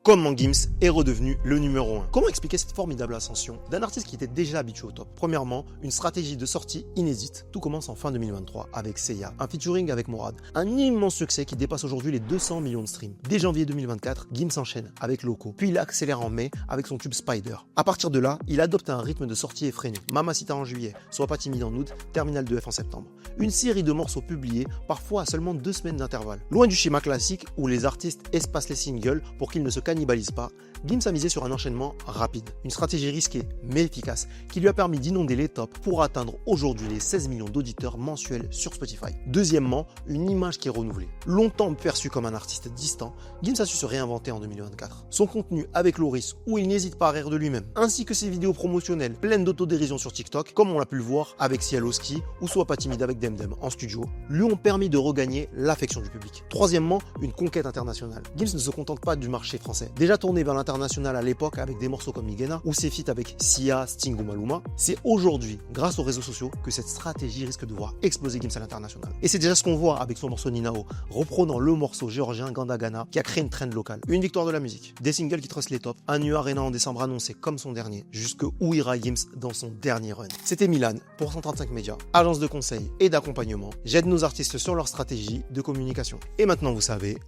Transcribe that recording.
Comment Gims est redevenu le numéro 1. Comment expliquer cette formidable ascension d'un artiste qui était déjà habitué au top? Premièrement, une stratégie de sortie inédite. Tout commence en fin 2023 avec Seiya, un featuring avec Morad, un immense succès qui dépasse aujourd'hui les 200 millions de streams. Dès janvier 2024, Gims enchaîne avec Loco, puis il accélère en mai avec son tube Spider. À partir de là, il adopte un rythme de sortie effréné. Mamacita en juillet, Sois pas timide en août, Terminal 2F en septembre. Une série de morceaux publiés, parfois à seulement 2 semaines d'intervalle. Loin du schéma classique où les artistes espacent les singles pour qu'ils ne se cannibalisent pas, Gims a misé sur un enchaînement rapide, une stratégie risquée mais efficace qui lui a permis d'inonder les tops pour atteindre aujourd'hui les 16 millions d'auditeurs mensuels sur Spotify. Deuxièmement, une image qui est renouvelée. Longtemps perçu comme un artiste distant, Gims a su se réinventer en 2024. Son contenu avec Loris, où il n'hésite pas à rire de lui-même, ainsi que ses vidéos promotionnelles pleines d'autodérision sur TikTok, comme on l'a pu le voir avec Cialoski ou Sois pas timide avec Demdem en studio, lui ont permis de regagner l'affection du public. Troisièmement, une conquête internationale. Gims ne se contente pas du marché français. Déjà tourné vers l'international à l'époque avec des morceaux comme Miguena ou ses feats avec Sia, Sting ou Maluma, c'est aujourd'hui, grâce aux réseaux sociaux, que cette stratégie risque de voir exploser Gims à l'international. Et c'est déjà ce qu'on voit avec son morceau Ninao, reprenant le morceau géorgien Gandagana qui a créé une trend locale. Une victoire de la musique, des singles qui tracent les tops, un Nu Arena en décembre annoncé comme son dernier, jusque où ira Gims dans son dernier run. C'était Milan pour 135 Médias, agence de conseil et d'accompagnement. J'aide nos artistes sur leur stratégie de communication. Et maintenant vous savez,